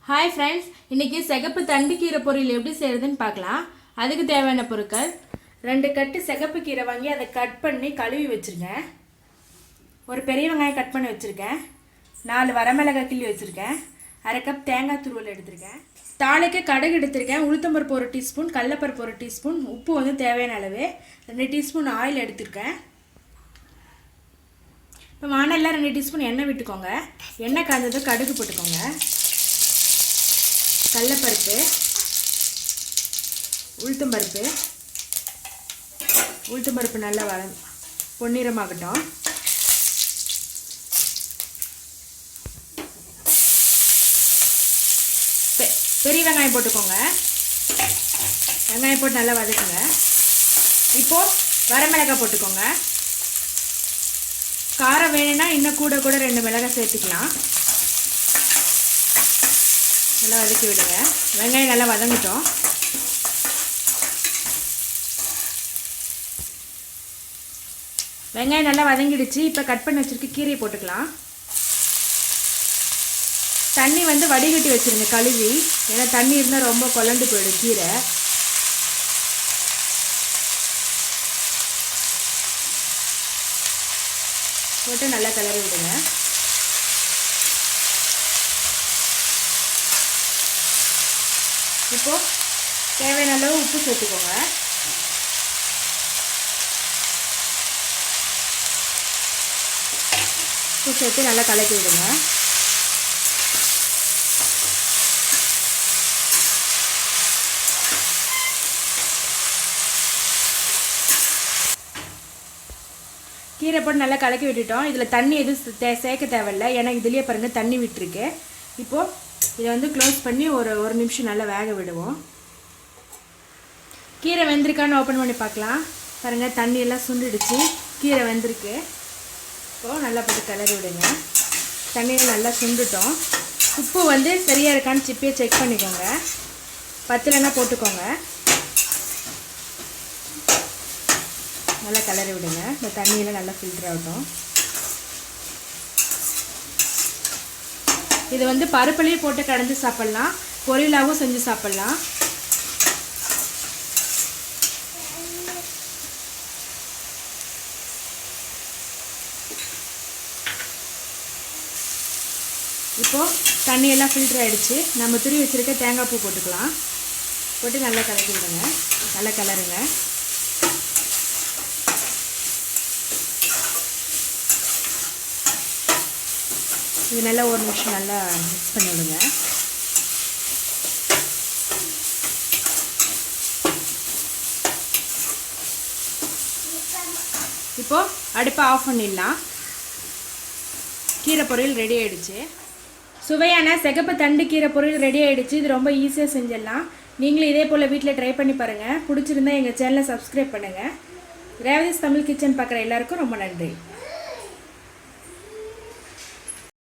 Hi friends, இன்றைக்கி சிகப்பு தண்டு கீரை பொரியல் எப்படி செய்கிறதுன்னு பார்க்கலாம். அதுக்கு தேவையான பொருட்கள்: 2 கட்டு சிகப்பு கீரை வாங்கி அதை கட் பண்ணி கழுவி வச்சுருக்கேன். ஒரு பெரிய வெங்காயம் கட் பண்ணி வச்சுருக்கேன். 4 வரமிளகாய் கிள்ளி வச்சுருக்கேன். 1/2 கப் தேங்காய் துருவல் எடுத்திருக்கேன். தாளிக்கு கடுகு எடுத்திருக்கேன். உளுத்தம்பருப்பு 1 டீஸ்பூன், கடலைப்பருப்பு 1 டீஸ்பூன், உப்பு வந்து தேவையான அளவு, 2 டீஸ்பூன் ஆயில் எடுத்திருக்கேன். இப்போ வானல்ல 2 டீஸ்பூன் எண்ணெய் விட்டுக்கோங்க. எண்ணெய் காய்ஞ்சது கடுகு போட்டுக்கோங்க. கடலைப்பருப்பு, உளுத்தம்பருப்பு நல்லா பொன்னிறமாகட்டும். பெரிய வெங்காயம் போட்டுக்கோங்க. வெங்காயம் போட்டு நல்லா வதக்குங்க. இப்போது வரமிளகாய் போட்டுக்கோங்க. காரம் வேணும்னா இன்னும் கூட 2 மிளகாய் சேர்த்துக்கலாம். நல்லா வதக்கி விடுங்க. வெங்காயம் நல்லா வதங்கட்டும். வெங்காயம் நல்லா வதங்கிடுச்சு. இப்போ கட் பண்ணி வச்சுருக்க கீரையை போட்டுக்கலாம். தண்ணி வந்து வடிகட்டி வச்சுருங்க கழுவி, ஏன்னா தண்ணி இருந்தால் ரொம்ப குழண்டு போயிடும் கீரை. போட்டு நல்லா கிளறி விடுங்க. இப்போது தேவையான அளவு உப்பு சேர்த்துக்கோங்க. உப்பு சேர்த்து நல்லா கலக்கி விடுங்க. கீரை போட்டு நல்லா கலக்கி விட்டுட்டோம். இதில் தண்ணி எதுவும் சேர்க்க தேவையில்லை, ஏன்னா இதுலேயே பாருங்கள் தண்ணி விட்டுருக்கு. இப்போது இதை வந்து க்ளோஸ் பண்ணி ஒரு நிமிஷம் நல்லா வேக விடுவோம். கீரை வெந்திருக்கான்னு ஓப்பன் பண்ணி பார்க்கலாம். பாருங்கள் தண்ணியெல்லாம் சுண்டிடுச்சு, கீரை வெந்திருக்கு. இப்போது நல்லா போட்டு கிளறி விடுங்க. தண்ணியில் நல்லா சுண்டுட்டோம். உப்பு வந்து சரியாக இருக்கான்னு சிப்பியை செக் பண்ணிக்கோங்க. பத்தலைன்னா போட்டுக்கோங்க. நல்லா கிளறி விடுங்க. இந்த தண்ணியெல்லாம் நல்லா ஃபில்டர் ஆகட்டும். இது வந்து பருப்புலேயும் போட்டு கடைஞ்சி சாப்பிட்லாம், பொரியலாகவும் செஞ்சு சாப்பிட்லாம். இப்போது தண்ணியெல்லாம் ஃபில்டர் ஆகிடுச்சு. நம்ம துருவி வச்சுருக்க தேங்காய் பூ போட்டுக்கலாம். போட்டு நல்லா கலக்கி விடுங்க. நல்லா கிளறுங்க. இது நல்லா ஒரு நிமிஷம் நல்லா மிக்ஸ் பண்ணி விடுங்க. இப்போது அடுப்பை ஆஃப் பண்ணிடலாம். கீரை பொரியல் ரெடி ஆகிடுச்சு. சுவையான சிகப்பு தண்டு கீரை பொரியல் ரெடி ஆகிடுச்சு. இது ரொம்ப ஈஸியாக செஞ்சிடலாம். நீங்களும் இதே போல் வீட்டில் ட்ரை பண்ணி பாருங்கள். பிடிச்சிருந்தா எங்கள் சேனலை சப்ஸ்கிரைப் பண்ணுங்கள். ரேவதிஸ் தமிழ் கிச்சன் பார்க்குற எல்லாருக்கும் ரொம்ப நன்றி.